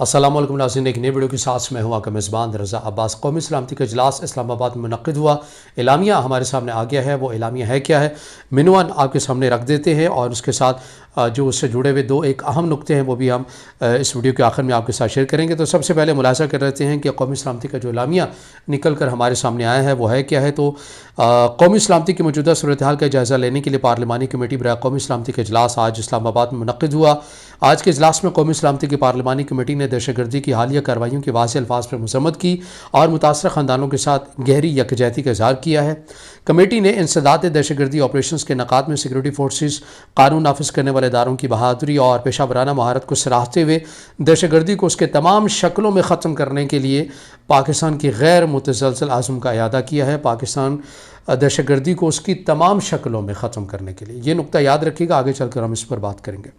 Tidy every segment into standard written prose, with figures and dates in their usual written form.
अस्सलाम वालेकुम नाज़रीन, एक नई वीडियो के साथ मैं हूँ आपका मेज़बान रज़ा अब्बास। कौमी सलामती का इजलास इस्लामाबाद में मुनक़्क़िद हुआ। एलामिया हमारे सामने आ गया है। वो एलामिया है क्या है, मिनवान आपके सामने रख देते हैं और उसके साथ जो उससे जुड़े हुए दो एक अहम नुक्ते हैं वो भी हम इस वीडियो के आखिर में आपके साथ शेयर करेंगे। तो सबसे पहले मुलाहिज़ा कर रहे हैं कि कौमी सलामती का जो एलामिया निकल कर हमारे सामने आया है वो है क्या है। तो कौमी सलामती की मौजूदा सूरत हाल का जायज़ा लेने के लिए पार्लिमानी कमेटी बराए कौमी सलामती का इजलास आज इस्लामाबाद में मुनक़्क़िद हुआ। आज के इजलास में कौमी सलामती की पार्लिमानी कमेटी ने दहशतगर्दी की हालिया कार्रवाइयों की वाज़ेह अल्फाज पर मज़म्मत की और मुतासर ख़ानदानों के साथ गहरी यकजहती का इज़हार किया है। कमेटी ने इंसदाद दहशतगर्दी ऑपरेशन के नकात में सिक्योरिटी फोर्सेस, कानून नाफिज करने वाले इदारों की बहादुरी और पेशा वराना महारत को सराहते हुए दहशतगर्दी को उसके तमाम शक्लों में ख़त्म करने के लिए पाकिस्तान की गैर मुतसलसल आज़म का अयादा किया है। पाकिस्तान दहशतगर्दी को उसकी तमाम शक्लों में ख़त्म करने के लिए, ये नुक्ता याद रखिएगा, आगे चलकर हम इस पर बात करेंगे।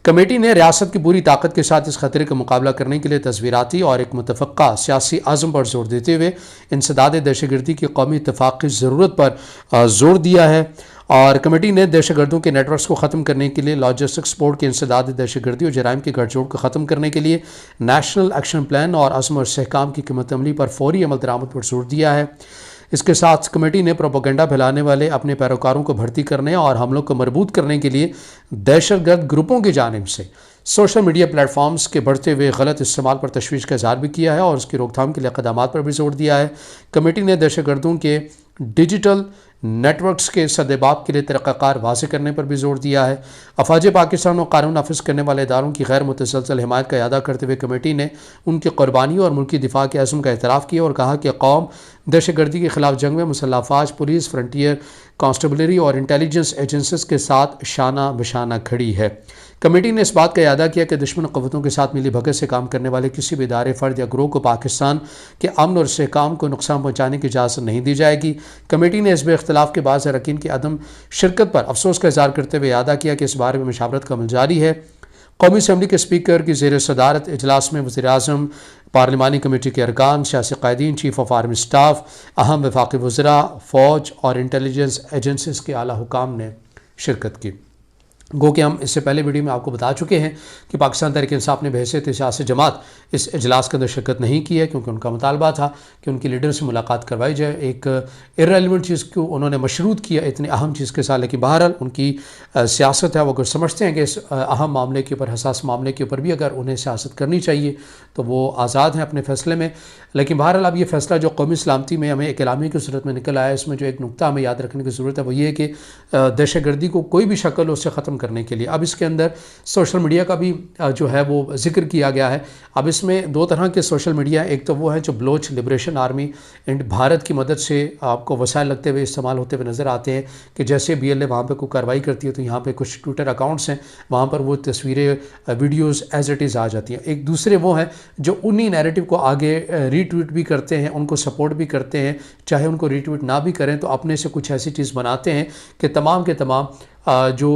कमेटी ने रियासत की पूरी ताकत के साथ इस खतरे का मुकाबला करने के लिए तस्वीराती और एक मुतफ़क्का सियासी आज़म पर जोर देते हुए इंसदाद दहशतगर्दी की कौमी इत्तेफाक की ज़रूरत पर जोर दिया है। और कमेटी ने दहशतगर्दों के नेटवर्क को ख़त्म करने के लिए लॉजिस्टिक सपोर्ट के इंसदाद दहशतगर्दी और जराइम के गठजोड़ को ख़त्म करने के लिए नेशनल एक्शन प्लान और अज़्म और इस्तेहकाम की क़िमत अमली पर फौरी अमल दरामद पर जोर दिया है। इसके साथ कमेटी ने प्रोपेगेंडा फैलाने वाले अपने पैरोकारों को भर्ती करने और हमलों को मजबूत करने के लिए दहशतगर्द ग्रुपों की जानिब से सोशल मीडिया प्लेटफॉर्म्स के बढ़ते हुए गलत इस्तेमाल पर तशवीश का इज़हार भी किया है और उसकी रोकथाम के लिए इक़दामात पर भी जोर दिया है। कमेटी ने दहशतगर्दों के डिजिटल नेटवर्क्स के सदेबाब के लिए तरीक़ाकार वाज़े करने पर भी जोर दिया है। अफवाज पाकिस्तान और कानून नाफिज करने वाले इदारों की गैर मुतसलसल हिमायत का अदा करते हुए कमेटी ने उनकी क़ुरबानी और मुल्की दिफा के अज़्म का एतराफ़ किया और कहा कि कौम दहशतगर्दी के ख़िलाफ़ जंग में मुसल्लह अफ़वाज, पुलिस, फ्रंटियर, कांस्टेबलरी और इंटेलिजेंस एजेंसीज के साथ शाना बशाना खड़ी है। कमेटी ने इस बात का अदा किया कि दुश्मन क़व्वतों के साथ मिली भगत से काम करने वाले किसी भी इदारे, फ़र्द या ग्रोह को पाकिस्तान के अमन और इस्तेहकाम को नुकसान पहुँचाने की इजाज़त नहीं दी जाएगी। कमेटी ने हिज़्ब इख्तिलाफ़ के बाज़ अरकान की अदम शिरकत पर अफसोस का इज़हार करते हुए अदा किया कि इस बारे में मशावरत का अमल जारी है। कौमी असम्बली के स्पीकर की ज़ेर सदारत इजलास में वज़ीर-ए-आज़म, पार्लिमानी कमेटी के अरकान, सियासी कायदीन, चीफ ऑफ आर्मी स्टाफ, अहम वफाकी वज़रा, फ़ौज और इंटेलिजेंस एजेंसीज़ के आला हुकाम ने शिरकत की। गो कि हम इससे पहले वीडियो में आपको बता चुके हैं कि पाकिस्तान तहरीक इंसाफ ने बहैसियत सियासी जमात इस इजलास के अंदर शिरकत नहीं की है, क्योंकि उनका मुतालबा था कि उनकी लीडर से मुलाकात करवाई जाए। एक इर्रेलेवेंट चीज़ को उन्होंने मशरूत किया इतनी अहम चीज़ के साथ, लेकिन बहरहाल उनकी सियासत है। वो अगर समझते हैं कि इस अहम मामले के ऊपर, हसास मामले के ऊपर भी अगर उन्हें सियासत करनी चाहिए तो वो आज़ाद हैं अपने फ़ैसले में। लेकिन बहरहाल अब ये फ़ैसला जो कौमी सलामती में हमें एक एलामी की सूरत में निकल आया, इसमें जो एक नुक्ता हमें याद रखने की ज़रूरत है वो ये है कि दहशतगर्दी को कोई भी शक्ल उससे ख़त्म करने के लिए अब इसके अंदर सोशल मीडिया का भी जो है वो जिक्र किया गया है। अब इसमें दो तरह के सोशल मीडिया, एक तो वो है जो Baloch liberation army and Bharat की मदद से आपको वसाइल लगते हुए इस्तेमाल होते हुए नज़र आते हैं कि जैसे BLA वहाँ पे कोई कार्रवाई करती है तो यहाँ पे कुछ ट्विटर अकाउंट्स हैं, वहाँ पर वो तस्वीरें, वीडियोज़ एज इट इज़ आ जाती हैं। एक दूसरे वो हैं जो उन्हीं नैरेटिव को आगे रीट्वीट भी करते हैं, उनको सपोर्ट भी करते हैं, चाहे उनको रीट्वीट ना भी करें तो अपने से कुछ ऐसी चीज़ बनाते हैं कि तमाम के तमाम जो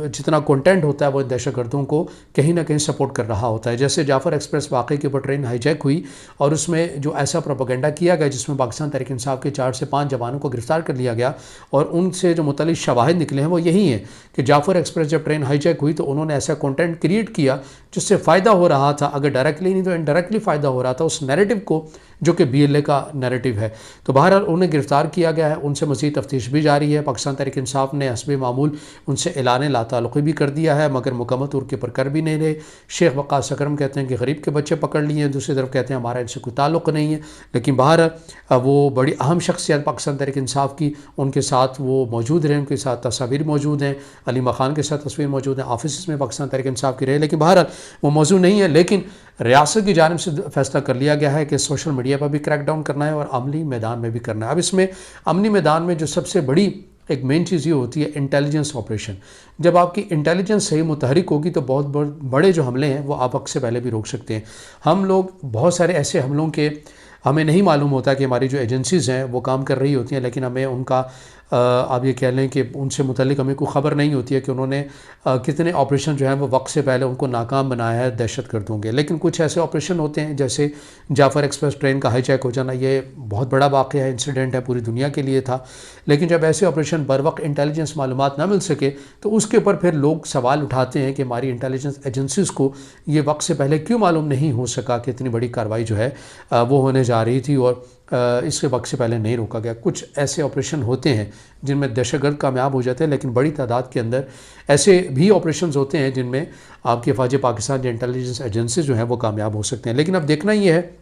जितना कंटेंट होता है वो दहशतगर्दों को कहीं ना कहीं सपोर्ट कर रहा होता है। जैसे जाफ़र एक्सप्रेस वाक़े के ऊपर ट्रेन हाईजैक हुई और उसमें जो ऐसा प्रोपेगेंडा किया गया जिसमें पाकिस्तान तहरीक इंसाफ के 4 से 5 जवानों को गिरफ्तार कर लिया गया और उनसे जो मुतल्लिक़ शवाहिद निकले हैं वो यही हैं कि जाफ़र एक्सप्रेस जब ट्रेन हाईजैक हुई तो उन्होंने ऐसा कंटेंट क्रिएट किया जिससे फ़ायदा हो रहा था, अगर डायरेक्टली नहीं तो इनडायरेक्टली फ़ायदा हो रहा था उस नैरेटिव को जो कि BLA का नैरेटिव है। तो बहरहाल उन्हें गिरफ़्तार किया गया है, उनसे मज़ीद तफ्तीश भी जारी है। पाकिस्तान तहरीक इंसाफ ने हस्बे मामूल उनसे ऐलान लाताल्लुक़ी भी कर दिया है, मगर मुकम्मल तौर के ऊपर कर भी नहीं रहे। शेख वक़ास अकरम कहते हैं कि गरीब के बच्चे पकड़ लिए हैं, दूसरी तरफ कहते हैं हमारा इनसे कोई ताल्लुक़ नहीं है। लेकिन बहरहाल वो बड़ी अहम शख्सियत पाकिस्तान तहरीक इंसाफ की, उनके साथ वो मौजूद रहे, उनके साथ तस्वीर मौजूद हैं, अली खान के साथ तस्वीर मौजूद है, ऑफिस में पाकिस्तान तहरीक इंसाफ की रहे, लेकिन बहरहाल वो मौजूद नहीं है। लेकिन रियासत की जानिब से फैसला कर लिया गया है कि सोशल मीडिया पर भी क्रैकडाउन करना है और अमली मैदान में भी करना है। अब इसमें अमली मैदान में जो सबसे बड़ी एक मेन चीज़ ये होती है इंटेलिजेंस ऑपरेशन। जब आपकी इंटेलिजेंस सही मुतहरिक होगी तो बहुत बड़े जो हमले हैं वो आप वक्त से पहले भी रोक सकते हैं। हम लोग बहुत सारे ऐसे हमलों के हमें नहीं मालूम होता कि हमारी जो एजेंसीज़ हैं वो काम कर रही होती हैं, लेकिन हमें उनका आप ये कह लें कि उनसे मुतल्लिक हमें कोई ख़बर नहीं होती है कि उन्होंने कितने ऑपरेशन जो हैं वो वक्त से पहले उनको नाकाम बनाया है दहशतगर्दों के। लेकिन कुछ ऐसे ऑपरेशन होते हैं जैसे जाफ़र एक्सप्रेस ट्रेन का हाईजैक हो जाना, ये बहुत बड़ा वाक़या है, इंसिडेंट है, पूरी दुनिया के लिए था। लेकिन जब ऐसे ऑपरेशन बर वक्त इंटेलिजेंस मालूमात ना मिल सके तो उसके ऊपर फिर लोग सवाल उठाते हैं कि हमारी इंटेलिजेंस एजेंसीज़ को ये वक्त से पहले क्यों मालूम नहीं हो सका कि इतनी बड़ी कार्रवाई जो है वो होने जा रही थी और इसके वक्त से पहले नहीं रोका गया। कुछ ऐसे ऑपरेशन होते हैं जिनमें दहशतगर्द कामयाब हो जाते हैं, लेकिन बड़ी तादाद के अंदर ऐसे भी ऑपरेशन होते हैं जिनमें आपके फ़ौज पाकिस्तान या इंटेलिजेंस एजेंसी जो हैं वो कामयाब हो सकते हैं। लेकिन अब देखना ये है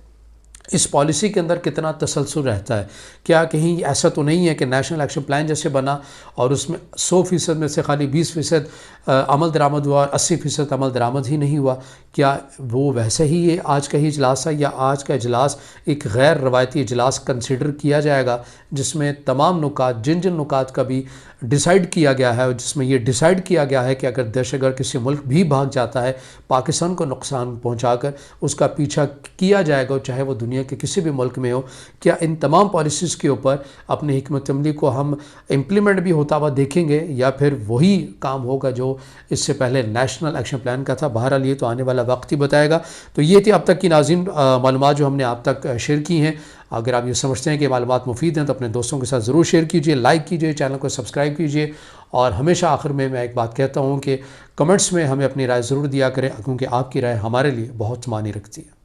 इस पॉलिसी के अंदर कितना तसलसल रहता है। क्या कहीं ऐसा तो नहीं है कि नेशनल एक्शन प्लान जैसे बना और उसमें 100% में से खाली 20% अमल दरामद हुआ और 80% अमल दरामद ही नहीं हुआ? क्या वो वैसे ही ये आज का ही इजलास है, या आज का इजलास एक गैर रवायती इजलास कंसिडर किया जाएगा जिसमें तमाम नुकात, जिन जिन नुकात का भी डिसाइड किया गया है, जिसमें ये डिसाइड किया गया है कि अगर दहशतगर्द किसी मुल्क भी भाग जाता है पाकिस्तान को नुकसान पहुँचाकर, उसका पीछा किया जाएगा चाहे वो दुनिया के किसी भी मुल्क में हो। क्या इन तमाम पॉलिसीज़ के ऊपर अपनी हिकमत अमली को हम इम्प्लीमेंट भी होता हुआ देखेंगे, या फिर वही काम होगा जो इससे पहले नेशनल एक्शन प्लान का था? बहरहाल ये तो आने वाला वक्त ही बताएगा। तो ये थी अब तक की नाज़रीन मालूमात जो हमने आप तक शेयर की हैं। अगर आप ये समझते हैं कि मालूमात मुफीद हैं तो अपने दोस्तों के साथ ज़रूर शेयर कीजिए, लाइक कीजिए, चैनल को सब्सक्राइब कीजिए। और हमेशा आखिर में मैं एक बात कहता हूँ कि कमेंट्स में हमें अपनी राय ज़रूर दिया करें, क्योंकि आपकी राय हमारे लिए बहुत मायने रखती है।